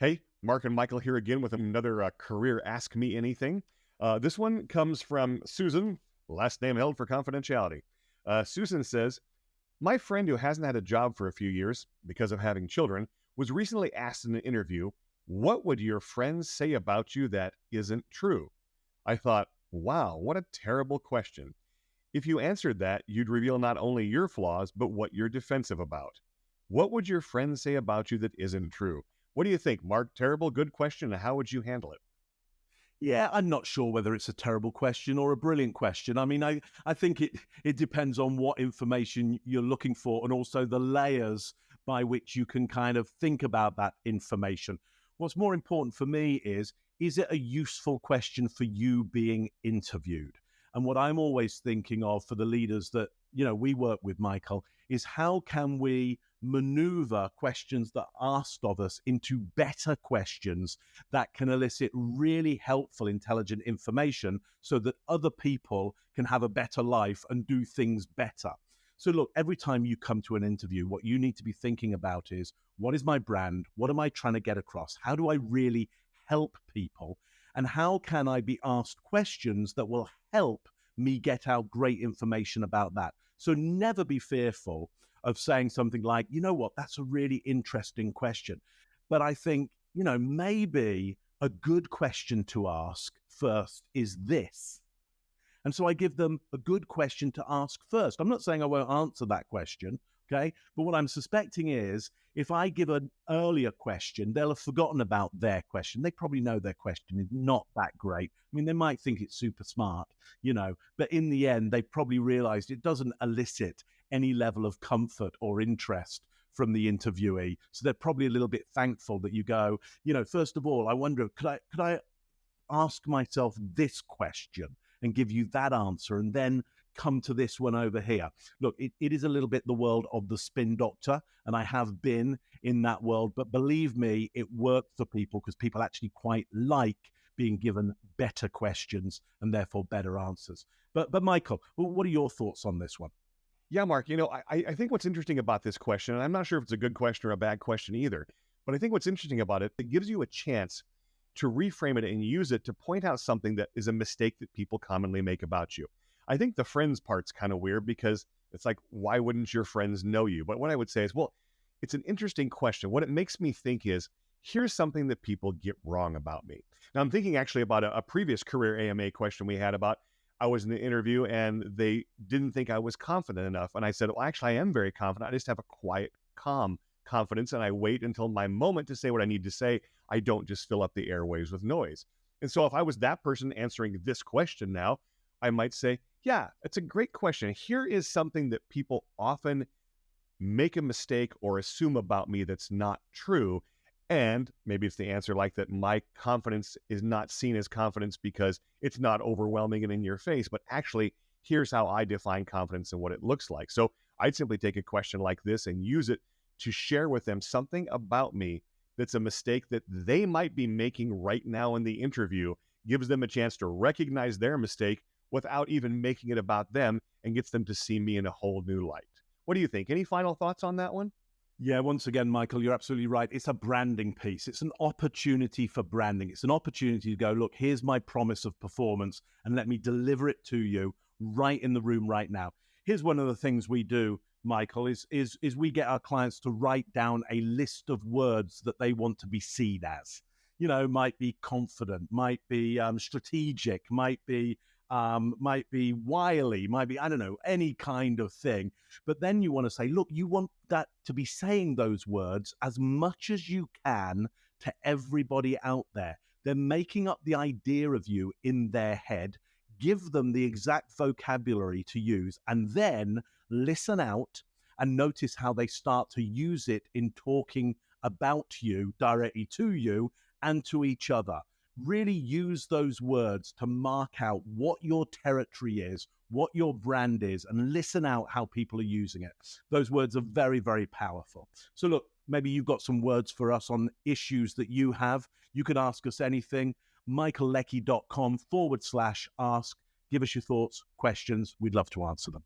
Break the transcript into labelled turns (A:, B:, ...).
A: Hey, Mark and Michael here again with another career Ask Me Anything. This one comes from Susan, last name held for confidentiality. Susan says, my friend who hasn't had a job for a few years because of having children was recently asked in an interview, what would your friends say about you that isn't true? I thought, wow, what a terrible question. If you answered that, you'd reveal not only your flaws, but what you're defensive about. What would your friends say about you that isn't true? What do you think, Mark? Terrible, good question. How would you handle it?
B: Yeah, I'm not sure whether it's a terrible question or a brilliant question. I mean, I think it depends on what information you're looking for and also the layers by which you can kind of think about that information. What's more important for me is it a useful question for you being interviewed? And what I'm always thinking of for the leaders that, we work with, Michael, is how can we maneuver questions that are asked of us into better questions that can elicit really helpful, intelligent information so that other people can have a better life and do things better. So, look, every time you come to an interview, what you need to be thinking about is what is my brand? What am I trying to get across? How do I really help people? And how can I be asked questions that will help me get out great information about that? So, never be fearful of saying something like, you know what, that's a really interesting question. But I think, maybe a good question to ask first is this. And so I give them a good question to ask first. I'm not saying I won't answer that question, okay? But what I'm suspecting is if I give an earlier question, they'll have forgotten about their question. They probably know their question is not that great. I mean, they might think it's super smart, but in the end, they probably realized it doesn't elicit any level of comfort or interest from the interviewee. So they're probably a little bit thankful that you go, first of all, I wonder, could I ask myself this question and give you that answer and then come to this one over here. Look, it is a little bit the world of the spin doctor, and I have been in that world, but believe me, it works for people because people actually quite like being given better questions and therefore better answers. But Michael, what are your thoughts on this one?
A: Yeah, Mark, I think what's interesting about this question, and I'm not sure if it's a good question or a bad question either, but I think what's interesting about it, it gives you a chance to reframe it and use it to point out something that is a mistake that people commonly make about you. I think the friends part's kind of weird because it's like, why wouldn't your friends know you? But what I would say is, well, it's an interesting question. What it makes me think is, here's something that people get wrong about me. Now, I'm thinking actually about a previous career AMA question we had about I was in the interview and they didn't think I was confident enough. And I said, well, actually, I am very confident. I just have a quiet, calm confidence, and I wait until my moment to say what I need to say. I don't just fill up the airwaves with noise. And so if I was that person answering this question now, I might say, yeah, it's a great question. Here is something that people often make a mistake or assume about me that's not true. And maybe it's the answer like that my confidence is not seen as confidence because it's not overwhelming and in your face, but actually, here's how I define confidence and what it looks like. So I'd simply take a question like this and use it to share with them something about me that's a mistake that they might be making right now in the interview, gives them a chance to recognize their mistake without even making it about them, and gets them to see me in a whole new light. What do you think? Any final thoughts on that one?
B: Yeah, once again, Michael, you're absolutely right. It's a branding piece. It's an opportunity for branding. It's an opportunity to go, look, here's my promise of performance, and let me deliver it to you right in the room right now. Here's one of the things we do, Michael, is we get our clients to write down a list of words that they want to be seen as. Might be confident, might be strategic, might be wily, might be, I don't know, any kind of thing. But then you want to say, look, you want that to be saying those words as much as you can to everybody out there. They're making up the idea of you in their head. Give them the exact vocabulary to use, and then listen out and notice how they start to use it in talking about you directly to you and to each other. Really use those words to mark out what your territory is, what your brand is, and listen out how people are using it. Those words are very, very powerful. So look, maybe you've got some words for us on issues that you have. You can ask us anything. michaelleckie.com/ask. Give us your thoughts, questions. We'd love to answer them.